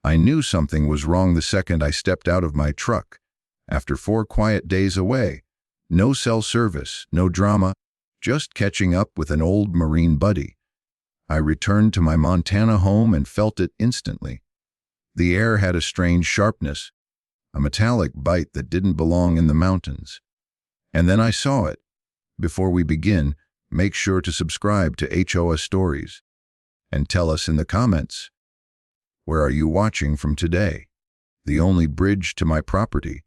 I knew something was wrong the second I stepped out of my truck. After 4 quiet days away, no cell service, no drama, just catching up with an old Marine buddy, I returned to my Montana home and felt it instantly. The air had a strange sharpness, a metallic bite that didn't belong in the mountains. And then I saw it. Before we begin, make sure to subscribe to HOA Stories and tell us in the comments, where are you watching from today? The only bridge to my property,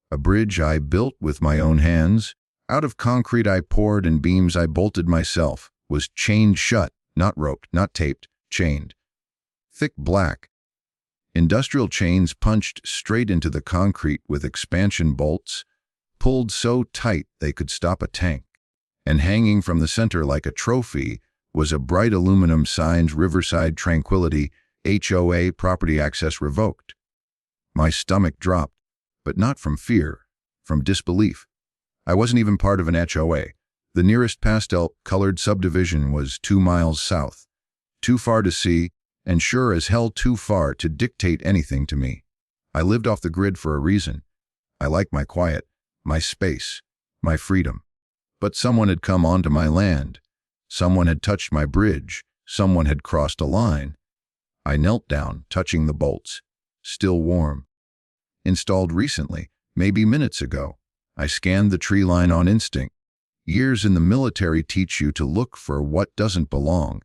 a bridge I built with my own hands, out of concrete I poured and beams I bolted myself, was chained shut, not roped, not taped, chained. Thick black. Industrial chains punched straight into the concrete with expansion bolts, pulled so tight they could stop a tank. And hanging from the center like a trophy was a bright aluminum sign, Riverside Tranquility, HOA, property access revoked. My stomach dropped, but not from fear, from disbelief. I wasn't even part of an HOA. The nearest pastel-colored subdivision was 2 miles south, too far to see, and sure as hell too far to dictate anything to me. I lived off the grid for a reason. I like my quiet, my space, my freedom. But someone had come onto my land. Someone had touched my bridge. Someone had crossed a line. I knelt down, touching the bolts, still warm. Installed recently, maybe minutes ago. I scanned the tree line on instinct. Years in the military teach you to look for what doesn't belong.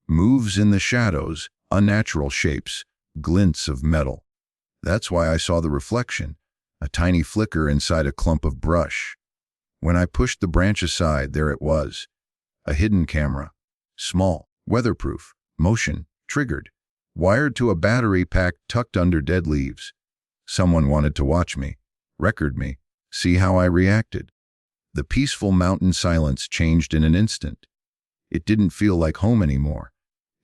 Moves in the shadows, unnatural shapes, glints of metal. That's why I saw the reflection, a tiny flicker inside a clump of brush. When I pushed the branch aside, there it was. A hidden camera. Small, weatherproof, motion, triggered, wired to a battery pack tucked under dead leaves. Someone wanted to watch me, record me, see how I reacted. The peaceful mountain silence changed in an instant. It didn't feel like home anymore.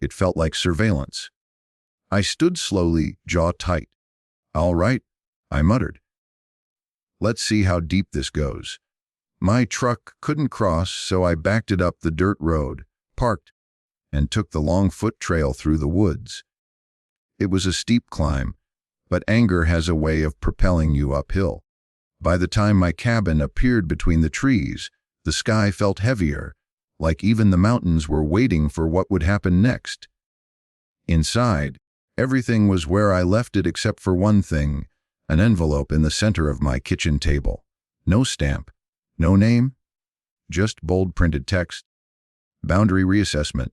It felt like surveillance. I stood slowly, jaw tight. "All right," I muttered. "Let's see how deep this goes." My truck couldn't cross, so I backed it up the dirt road, parked, and took the long foot trail through the woods. It was a steep climb, but anger has a way of propelling you uphill. By the time my cabin appeared between the trees, the sky felt heavier, like even the mountains were waiting for what would happen next. Inside, everything was where I left it except for one thing, an envelope in the center of my kitchen table. No stamp, no name, just bold printed text. Boundary reassessment,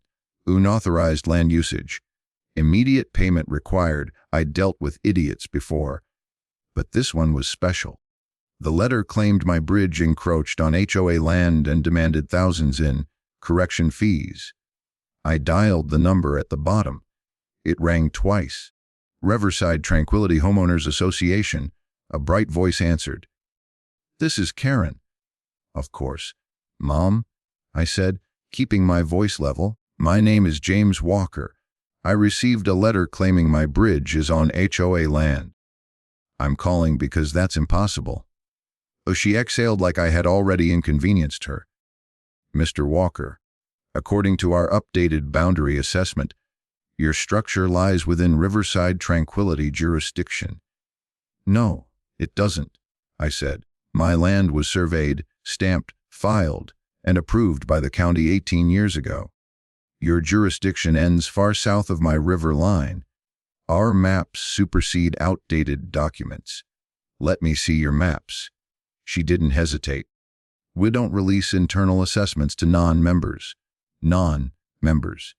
unauthorized land usage. Immediate payment required. I'd dealt with idiots before, but this one was special. The letter claimed my bridge encroached on HOA land and demanded thousands in correction fees. I dialed the number at the bottom. It rang twice. Riverside Tranquility Homeowners Association. A bright voice answered. "This is Karen." "Of course." "Mom," I said, keeping my voice level, "my name is James Walker. I received a letter claiming my bridge is on HOA land. I'm calling because that's impossible." She exhaled like I had already inconvenienced her. "Mr. Walker, according to our updated boundary assessment, your structure lies within Riverside Tranquility jurisdiction." "No, it doesn't," I said. "My land was surveyed, stamped, filed, and approved by the county 18 years ago. Your jurisdiction ends far south of my river line. Our maps supersede outdated documents. Let me see your maps." She didn't hesitate. "We don't release internal assessments to non-members." Non-members.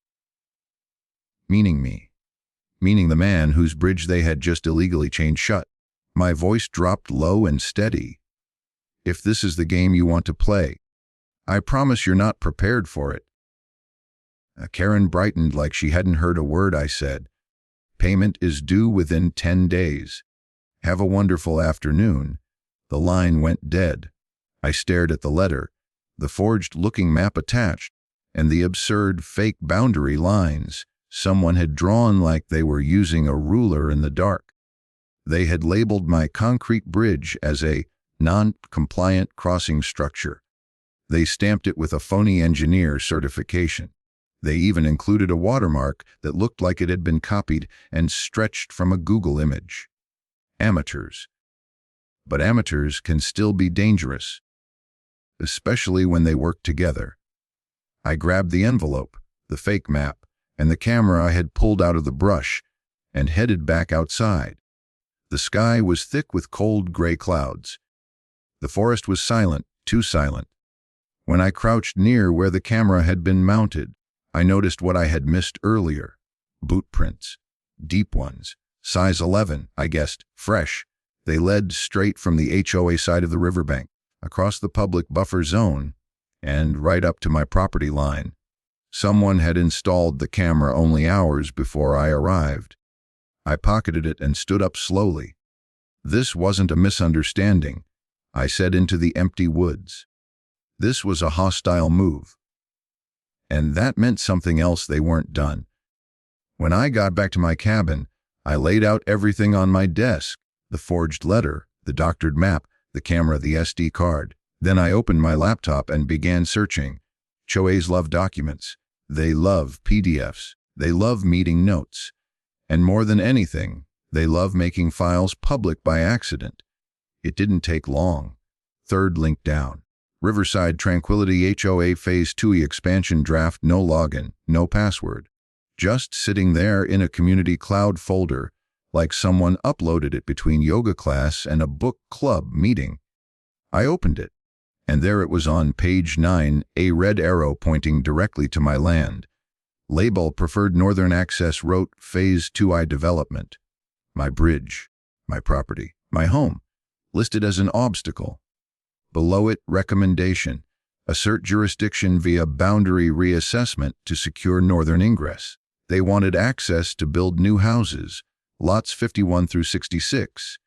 Meaning me. Meaning the man whose bridge they had just illegally chained shut. My voice dropped low and steady. "If this is the game you want to play, I promise you're not prepared for it." Karen brightened like she hadn't heard a word I said. "Payment is due within 10 days. Have a wonderful afternoon." The line went dead. I stared at the letter, the forged-looking map attached, and the absurd fake boundary lines someone had drawn like they were using a ruler in the dark. They had labeled my concrete bridge as a non-compliant crossing structure. They stamped it with a phony engineer certification. They even included a watermark that looked like it had been copied and stretched from a Google image. Amateurs. But amateurs can still be dangerous, especially when they work together. I grabbed the envelope, the fake map, and the camera I had pulled out of the brush, and headed back outside. The sky was thick with cold gray clouds. The forest was silent, too silent. When I crouched near where the camera had been mounted, I noticed what I had missed earlier. Boot prints. Deep ones. Size 11, I guessed, fresh. They led straight from the HOA side of the riverbank, across the public buffer zone, and right up to my property line. Someone had installed the camera only hours before I arrived. I pocketed it and stood up slowly. This wasn't a misunderstanding, I said into the empty woods. This was a hostile move. And that meant something else. They weren't done. When I got back to my cabin, I laid out everything on my desk, the forged letter, the doctored map, the camera, the SD card. Then I opened my laptop and began searching. HOAs love documents. They love PDFs. They love meeting notes. And more than anything, they love making files public by accident. It didn't take long. Third link down. Riverside Tranquility HOA Phase 2 expansion draft, no login, no password. Just sitting there in a community cloud folder, like someone uploaded it between yoga class and a book club meeting. I opened it, and there it was on page 9, a red arrow pointing directly to my land. Label Preferred Northern Access wrote Phase 2I Development. My bridge, my property, my home, listed as an obstacle. Below it, recommendation. Assert jurisdiction via boundary reassessment to secure northern ingress. They wanted access to build new houses, lots 51 through 66,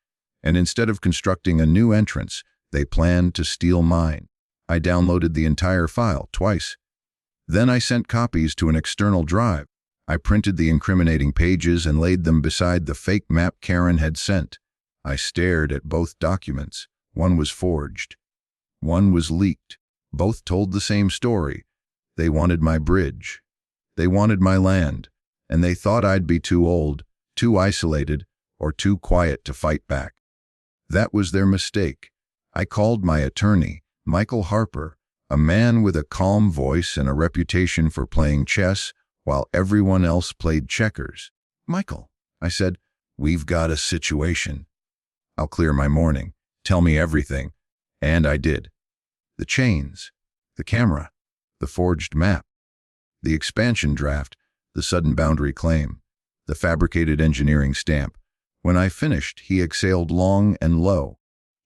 and instead of constructing a new entrance, they planned to steal mine. I downloaded the entire file twice. Then I sent copies to an external drive. I printed the incriminating pages and laid them beside the fake map Karen had sent. I stared at both documents. One was forged. One was leaked. Both told the same story. They wanted my bridge. They wanted my land, and they thought I'd be too old, too isolated, or too quiet to fight back. That was their mistake. I called my attorney, Michael Harper, a man with a calm voice and a reputation for playing chess while everyone else played checkers. Michael, I said, we've got a situation. I'll clear my morning. Tell me everything. And I did. The chains, the camera, the forged map, the expansion draft, the sudden boundary claim, the fabricated engineering stamp. When I finished, he exhaled long and low.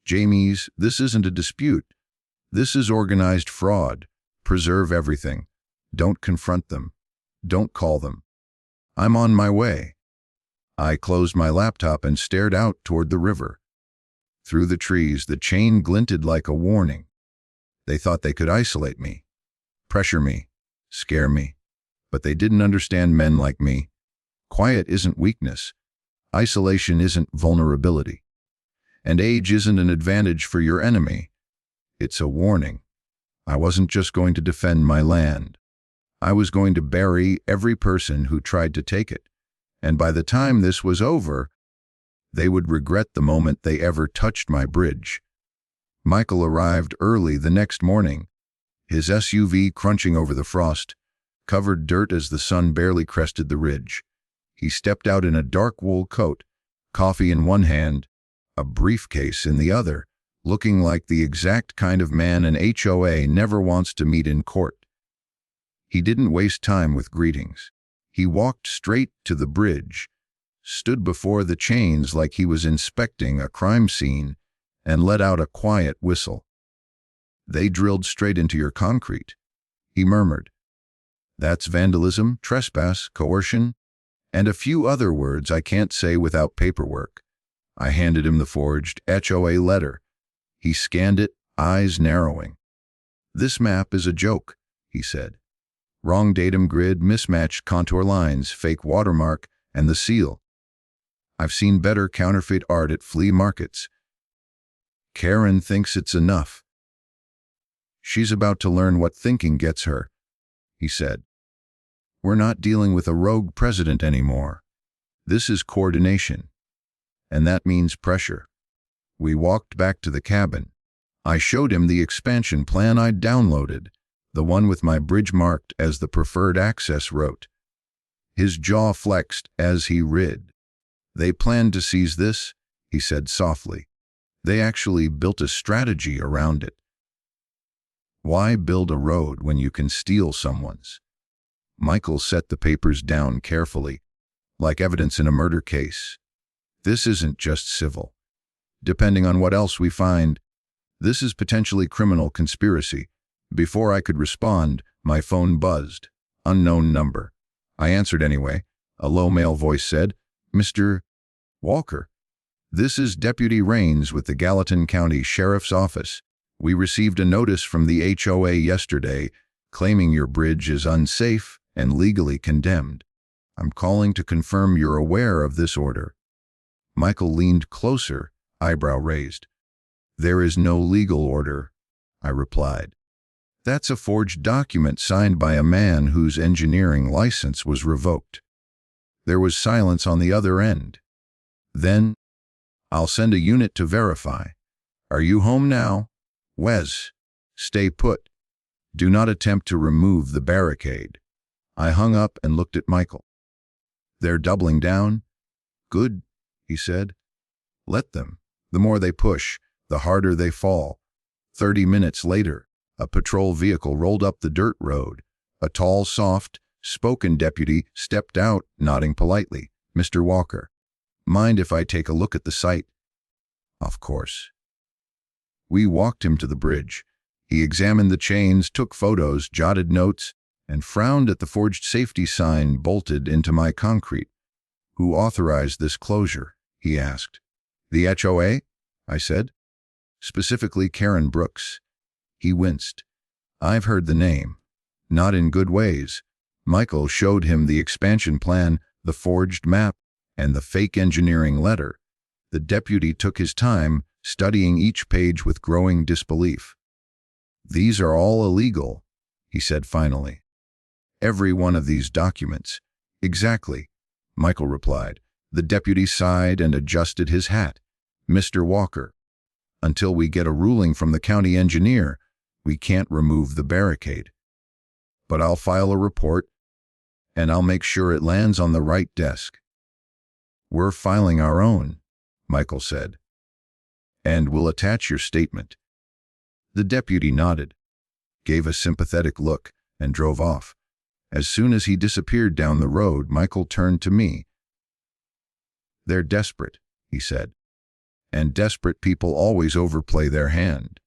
Jamies, this isn't a dispute. This is organized fraud. Preserve everything. Don't confront them. Don't call them. I'm on my way. I closed my laptop and stared out toward the river. Through the trees, the chain glinted like a warning. They thought they could isolate me, pressure me, scare me. But they didn't understand men like me. Quiet isn't weakness. Isolation isn't vulnerability. And age isn't an advantage for your enemy. It's a warning. I wasn't just going to defend my land. I was going to bury every person who tried to take it. And by the time this was over, they would regret the moment they ever touched my bridge. Michael arrived early the next morning, his SUV crunching over the frost, covered dirt as the sun barely crested the ridge. He stepped out in a dark wool coat, coffee in one hand, a briefcase in the other, looking like the exact kind of man an HOA never wants to meet in court. He didn't waste time with greetings. He walked straight to the bridge, stood before the chains like he was inspecting a crime scene, and let out a quiet whistle. They drilled straight into your concrete, he murmured. That's vandalism, trespass, coercion, and a few other words I can't say without paperwork. I handed him the forged HOA letter. He scanned it, eyes narrowing. This map is a joke, he said. Wrong datum grid, mismatched contour lines, fake watermark, and the seal. I've seen better counterfeit art at flea markets. Karen thinks it's enough. She's about to learn what thinking gets her, he said. We're not dealing with a rogue president anymore. This is coordination. And that means pressure. We walked back to the cabin. I showed him the expansion plan I'd downloaded, the one with my bridge marked as the preferred access route. His jaw flexed as he read. They planned to seize this, he said softly. They actually built a strategy around it. Why build a road when you can steal someone's? Michael set the papers down carefully, like evidence in a murder case. This isn't just civil. Depending on what else we find, this is potentially criminal conspiracy. Before I could respond, my phone buzzed. Unknown number. I answered anyway. A low male voice said, "Mr. Walker, this is Deputy Raines with the Gallatin County Sheriff's Office. We received a notice from the HOA yesterday claiming your bridge is unsafe and legally condemned. I'm calling to confirm you're aware of this order." Michael leaned closer, eyebrow raised. "There is no legal order," I replied. "That's a forged document signed by a man whose engineering license was revoked." There was silence on the other end. Then, "I'll send a unit to verify. Are you home now? Wes, stay put. Do not attempt to remove the barricade." I hung up and looked at Michael. "They're doubling down?" "Good," he said. "Let them. The more they push, the harder they fall." 30 minutes later, a patrol vehicle rolled up the dirt road. A tall, soft-spoken deputy stepped out, nodding politely. "Mr. Walker, mind if I take a look at the site?" "Of course." We walked him to the bridge. He examined the chains, took photos, jotted notes, and frowned at the forged safety sign bolted into my concrete. "Who authorized this closure?" he asked. "The HOA?" I said. "Specifically Karen Brooks." He winced. "I've heard the name. Not in good ways." Michael showed him the expansion plan, the forged map, and the fake engineering letter. The deputy took his time, studying each page with growing disbelief. "These are all illegal," he said finally. "Every one of these documents." "Exactly," Michael replied. The deputy sighed and adjusted his hat. "Mr. Walker, until we get a ruling from the county engineer, we can't remove the barricade. But I'll file a report, and I'll make sure it lands on the right desk." "We're filing our own," Michael said. "And we'll attach your statement." The deputy nodded, gave a sympathetic look, and drove off. As soon as he disappeared down the road, Michael turned to me. "They're desperate," he said. "And desperate people always overplay their hand."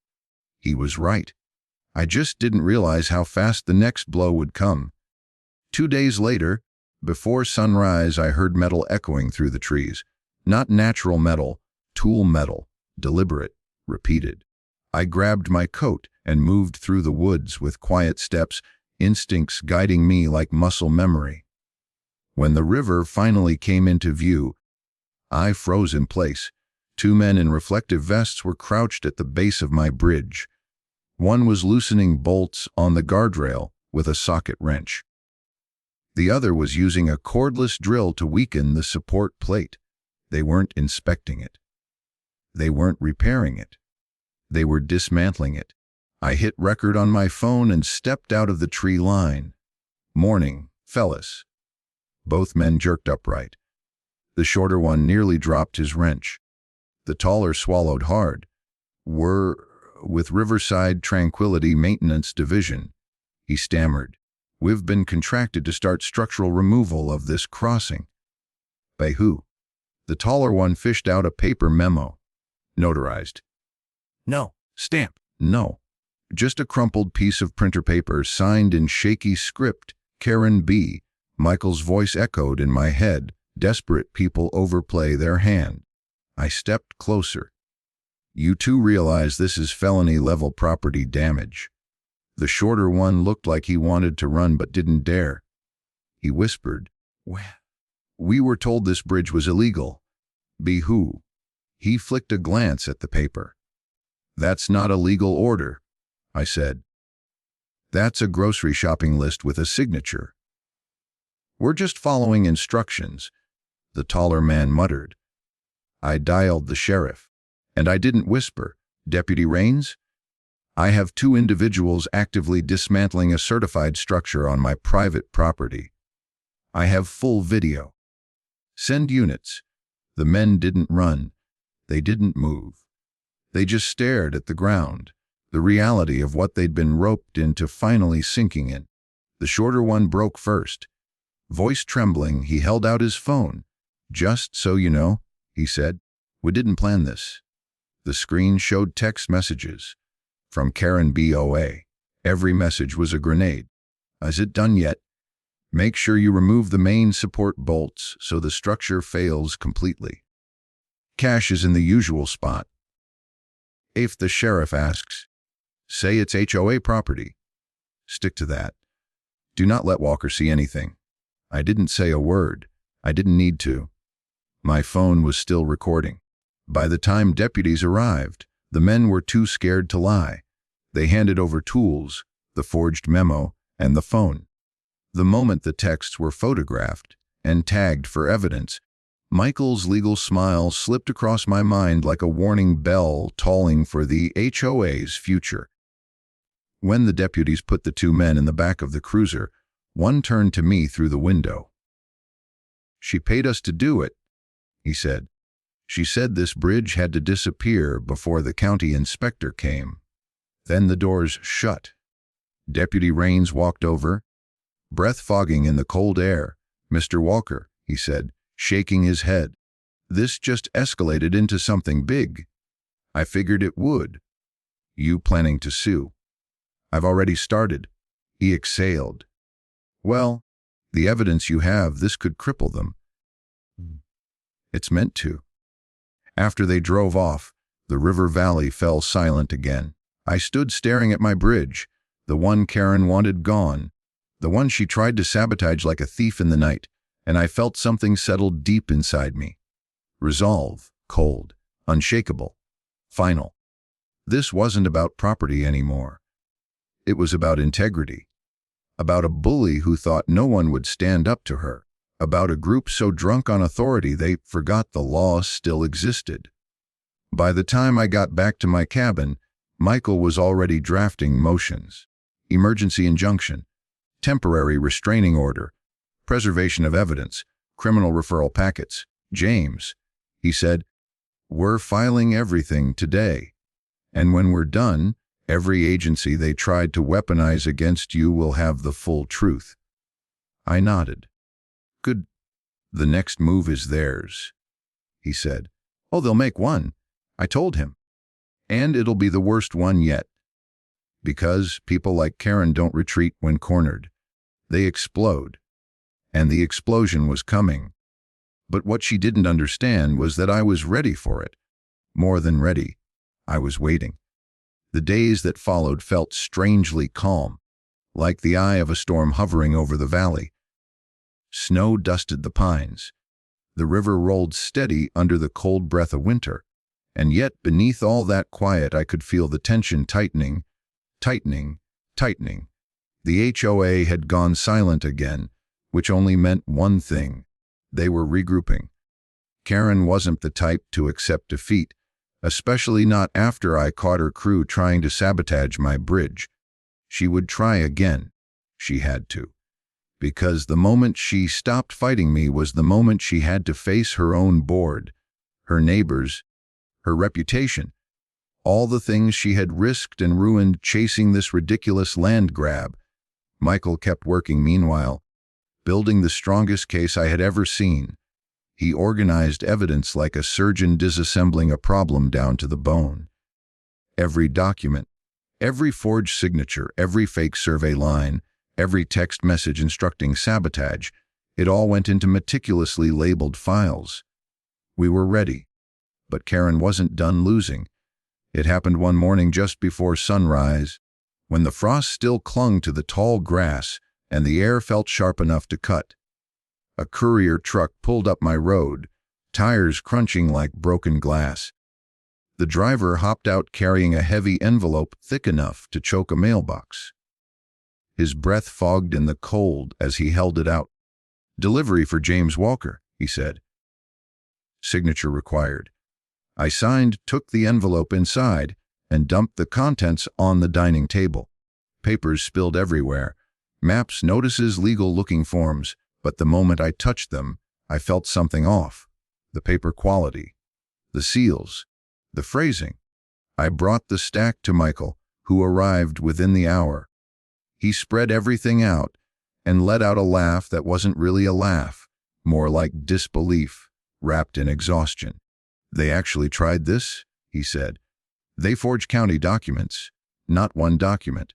He was right. I just didn't realize how fast the next blow would come. 2 days later, before sunrise, I heard metal echoing through the trees. Not natural metal, tool metal, deliberate, repeated. I grabbed my coat and moved through the woods with quiet steps, instincts guiding me like muscle memory. When the river finally came into view, I froze in place. 2 men in reflective vests were crouched at the base of my bridge. One was loosening bolts on the guardrail with a socket wrench. The other was using a cordless drill to weaken the support plate. They weren't inspecting it. They weren't repairing it. They were dismantling it. I hit record on my phone and stepped out of the tree line. "Morning, fellas." Both men jerked upright. The shorter one nearly dropped his wrench. The taller swallowed hard. "We're with Riverside Tranquility Maintenance Division," he stammered. "We've been contracted to start structural removal of this crossing." "By who?" The taller one fished out a paper memo. "Notarized." "No." "Stamp." "No." Just a crumpled piece of printer paper signed in shaky script, "Karen B." Michael's voice echoed in my head. Desperate people overplay their hand. I stepped closer. "You two realize this is felony-level property damage." The shorter one looked like he wanted to run but didn't dare. He whispered, "We were told this bridge was illegal." "Be who?" He flicked a glance at the paper. "That's not a legal order," I said. "That's a grocery shopping list with a signature." "We're just following instructions," the taller man muttered. I dialed the sheriff. And I didn't whisper, "Deputy Rains? I have 2 individuals actively dismantling a certified structure on my private property. I have full video. Send units." The men didn't run. They didn't move. They just stared at the ground, the reality of what they'd been roped into finally sinking in. The shorter one broke first. Voice trembling, he held out his phone. "Just so you know," he said, "we didn't plan this." The screen showed text messages from Karen BOA. Every message was a grenade. "Is it done yet? Make sure you remove the main support bolts so the structure fails completely. Cash is in the usual spot. If the sheriff asks, say it's HOA property. Stick to that. Do not let Walker see anything." I didn't say a word. I didn't need to. My phone was still recording. By the time deputies arrived, the men were too scared to lie. They handed over tools, the forged memo, and the phone. The moment the texts were photographed and tagged for evidence, Michael's legal smile slipped across my mind like a warning bell tolling for the HOA's future. When the deputies put the 2 men in the back of the cruiser, one turned to me through the window. "She paid us to do it," he said. "She said this bridge had to disappear before the county inspector came." Then the doors shut. Deputy Rains walked over, breath fogging in the cold air. "Mr. Walker," he said, shaking his head, "this just escalated into something big. I figured it would. You planning to sue?" "I've already started," he exhaled. "Well, the evidence you have, this could cripple them." "It's meant to." After they drove off, the river valley fell silent again. I stood staring at my bridge, the one Karen wanted gone, the one she tried to sabotage like a thief in the night, and I felt something settle deep inside me. Resolve, cold, unshakable, final. This wasn't about property anymore. It was about integrity. About a bully who thought no one would stand up to her. About a group so drunk on authority they forgot the law still existed. By the time I got back to my cabin, Michael was already drafting motions. Emergency injunction, temporary restraining order, preservation of evidence, criminal referral packets. "James," he said, "we're filing everything today. And when we're done, every agency they tried to weaponize against you will have the full truth." I nodded. "Good. The next move is theirs," he said. "Oh, they'll make one," I told him. "And it'll be the worst one yet. Because people like Karen don't retreat when cornered. They explode." And the explosion was coming. But what she didn't understand was that I was ready for it. More than ready. I was waiting. The days that followed felt strangely calm, like the eye of a storm hovering over the valley. Snow dusted the pines. The river rolled steady under the cold breath of winter. And yet, beneath all that quiet, I could feel the tension tightening, tightening, tightening. The HOA had gone silent again, which only meant one thing. They were regrouping. Karen wasn't the type to accept defeat, especially not after I caught her crew trying to sabotage my bridge. She would try again. She had to. Because the moment she stopped fighting me was the moment she had to face her own board, her neighbors, her reputation, all the things she had risked and ruined chasing this ridiculous land grab. Michael kept working meanwhile, building the strongest case I had ever seen. He organized evidence like a surgeon disassembling a problem down to the bone. Every document, every forged signature, every fake survey line, every text message instructing sabotage, it all went into meticulously labeled files. We were ready. But Karen wasn't done losing. It happened one morning just before sunrise, when the frost still clung to the tall grass and the air felt sharp enough to cut. A courier truck pulled up my road, tires crunching like broken glass. The driver hopped out carrying a heavy envelope thick enough to choke a mailbox. His breath fogged in the cold as he held it out. "Delivery for James Walker," he said. "Signature required." I signed, took the envelope inside, and dumped the contents on the dining table. Papers spilled everywhere. Maps, notices, legal-looking forms. But the moment I touched them, I felt something off. The paper quality. The seals. The phrasing. I brought the stack to Michael, who arrived within the hour. He spread everything out and let out a laugh that wasn't really a laugh, more like disbelief, wrapped in exhaustion. "They actually tried this?" he said. "They forged county documents. Not one document.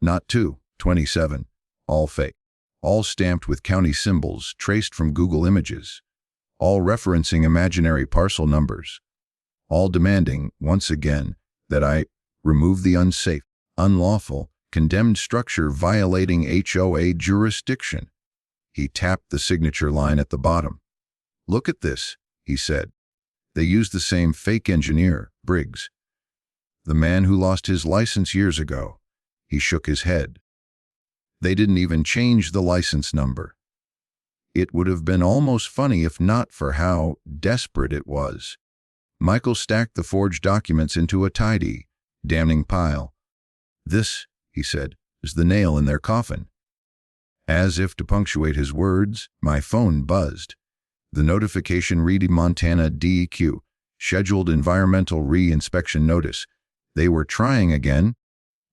Not two, 27. All fake. All stamped with county symbols traced from Google Images. All referencing imaginary parcel numbers. All demanding, once again, that I remove the unsafe, unlawful, condemned structure violating HOA jurisdiction." He tapped the signature line at the bottom. "Look at this," he said. "They used the same fake engineer, Briggs. The man who lost his license years ago." He shook his head. "They didn't even change the license number." It would have been almost funny if not for how desperate it was. Michael stacked the forged documents into a tidy, damning pile. "This," he said, "is the nail in their coffin." As if to punctuate his words, my phone buzzed. The notification read Montana DEQ, Scheduled Environmental Re-Inspection Notice. They were trying again,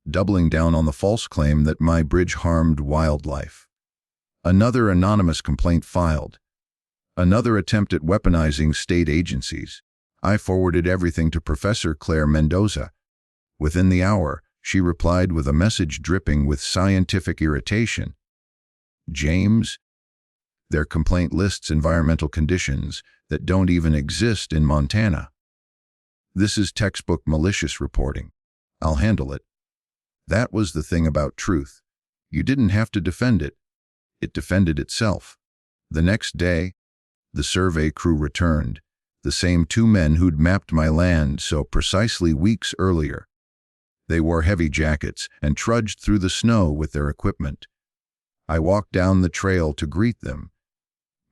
doubling down on the false claim that my bridge harmed wildlife. Another anonymous complaint filed. Another attempt at weaponizing state agencies. I forwarded everything to Professor Claire Mendoza. Within the hour, she replied with a message dripping with scientific irritation. "James, their complaint lists environmental conditions that don't even exist in Montana. This is textbook malicious reporting. I'll handle it." That was the thing about truth. You didn't have to defend it. It defended itself. The next day, the survey crew returned, the same two men who'd mapped my land so precisely weeks earlier. They wore heavy jackets and trudged through the snow with their equipment. I walked down the trail to greet them.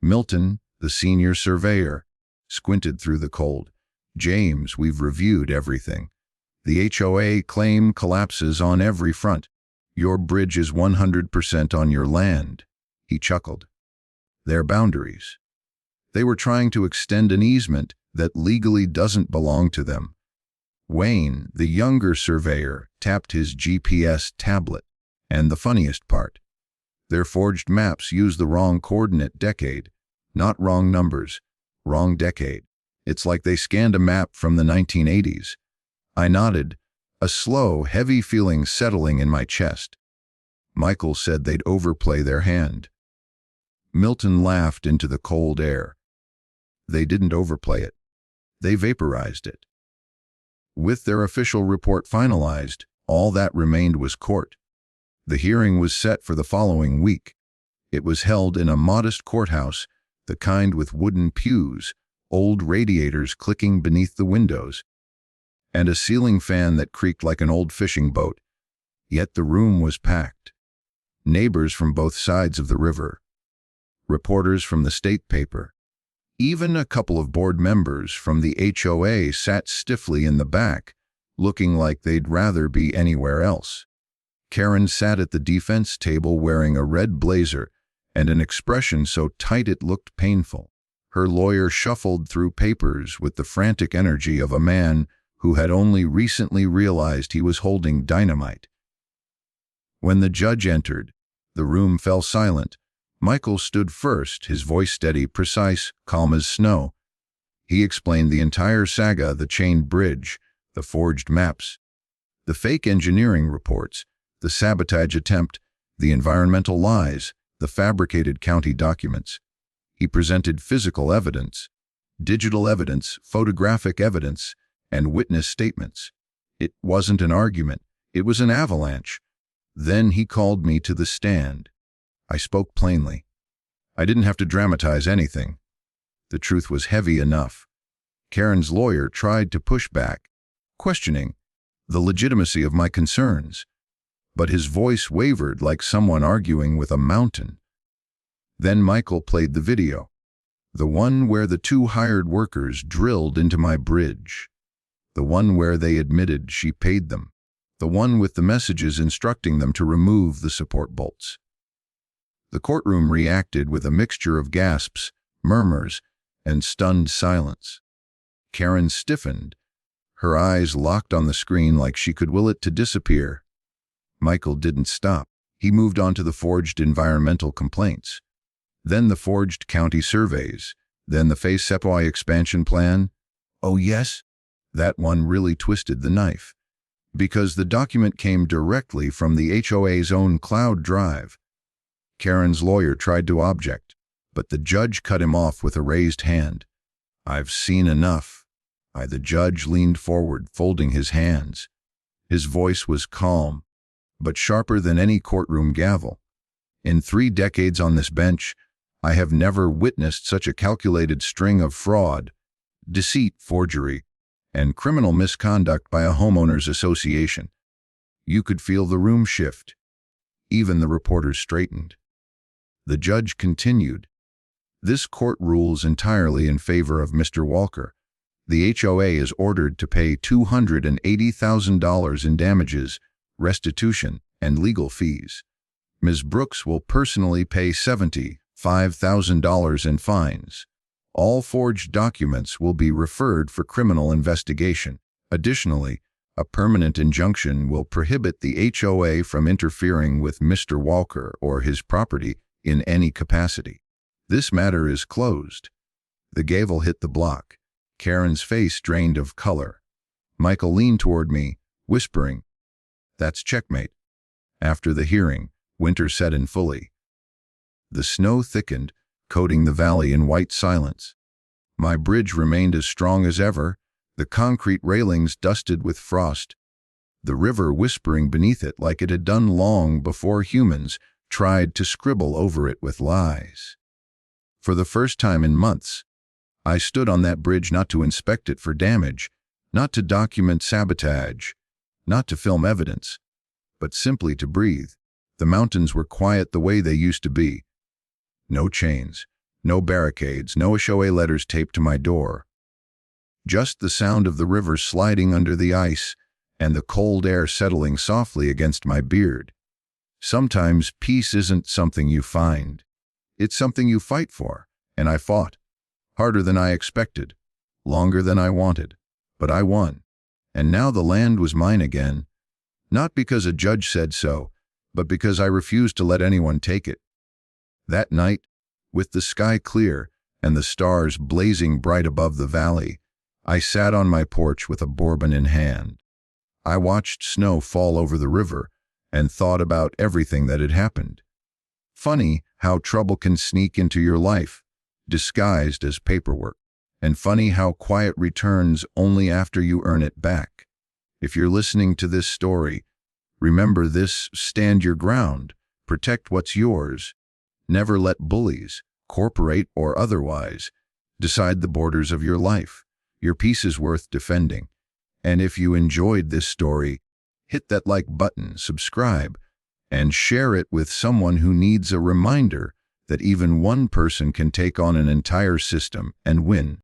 Milton, the senior surveyor, squinted through the cold. "James, we've reviewed everything. The HOA claim collapses on every front. Your bridge is 100% on your land." He chuckled. "Their boundaries. They were trying to extend an easement that legally doesn't belong to them." Wayne, the younger surveyor, tapped his GPS tablet. And the funniest part, their forged maps use the wrong coordinate decade. Not wrong numbers, wrong decade. It's like they scanned a map from the 1980s. I nodded, a slow, heavy feeling settling in my chest. Michael said they'd overplay their hand. Milton laughed into the cold air. They didn't overplay it. They vaporized it. With their official report finalized, all that remained was court. The hearing was set for the following week. It was held in a modest courthouse, the kind with wooden pews, old radiators clicking beneath the windows, and a ceiling fan that creaked like an old fishing boat. Yet the room was packed. Neighbors from both sides of the river. Reporters from the state paper. Even a couple of board members from the HOA sat stiffly in the back, looking like they'd rather be anywhere else. Karen sat at the defense table wearing a red blazer and an expression so tight it looked painful. Her lawyer shuffled through papers with the frantic energy of a man who had only recently realized he was holding dynamite. When the judge entered, the room fell silent. Michael stood first, his voice steady, precise, calm as snow. He explained the entire saga, the chained bridge, the forged maps, the fake engineering reports, the sabotage attempt, the environmental lies, the fabricated county documents. He presented physical evidence, digital evidence, photographic evidence, and witness statements. It wasn't an argument, it was an avalanche. Then he called me to the stand. I spoke plainly. I didn't have to dramatize anything. The truth was heavy enough. Karen's lawyer tried to push back, questioning the legitimacy of my concerns, but his voice wavered like someone arguing with a mountain. Then Michael played the video, the one where the two hired workers drilled into my bridge, the one where they admitted she paid them, the one with the messages instructing them to remove the support bolts. The courtroom reacted with a mixture of gasps, murmurs, and stunned silence. Karen stiffened, her eyes locked on the screen like she could will it to disappear. Michael didn't stop. He moved on to the forged environmental complaints, then the forged county surveys, then the phase HOA expansion plan. Oh yes, that one really twisted the knife, because the document came directly from the HOA's own cloud drive. Karen's lawyer tried to object, but the judge cut him off with a raised hand. "I've seen enough." The judge leaned forward, folding his hands. His voice was calm, but sharper than any courtroom gavel. "In 3 decades on this bench, I have never witnessed such a calculated string of fraud, deceit, forgery, and criminal misconduct by a homeowners association." You could feel the room shift. Even the reporters straightened. The judge continued, "This court rules entirely in favor of Mr. Walker. The HOA is ordered to pay $280,000 in damages, restitution, and legal fees. Ms. Brooks will personally pay $75,000 in fines. All forged documents will be referred for criminal investigation. Additionally, a permanent injunction will prohibit the HOA from interfering with Mr. Walker or his property in any capacity. This matter is closed." The gavel hit the block. Karen's face drained of color. Michael leaned toward me, whispering, "That's checkmate." After the hearing, winter set in fully. The snow thickened, coating the valley in white silence. My bridge remained as strong as ever, the concrete railings dusted with frost, the river whispering beneath it like it had done long before humans tried to scribble over it with lies. For the first time in months, I stood on that bridge not to inspect it for damage, not to document sabotage, not to film evidence, but simply to breathe. The mountains were quiet the way they used to be. No chains, no barricades, no HOA letters taped to my door. Just the sound of the river sliding under the ice and the cold air settling softly against my beard. Sometimes peace isn't something you find. It's something you fight for, and I fought. Harder than I expected, longer than I wanted, but I won. And now the land was mine again, not because a judge said so, but because I refused to let anyone take it. That night, with the sky clear and the stars blazing bright above the valley, I sat on my porch with a bourbon in hand. I watched snow fall over the river and thought about everything that had happened. Funny how trouble can sneak into your life, disguised as paperwork, and funny how quiet returns only after you earn it back. If you're listening to this story, remember this: stand your ground, protect what's yours. Never let bullies, corporate or otherwise, decide the borders of your life. Your peace is worth defending. And if you enjoyed this story, hit that like button, subscribe, and share it with someone who needs a reminder that even one person can take on an entire system and win.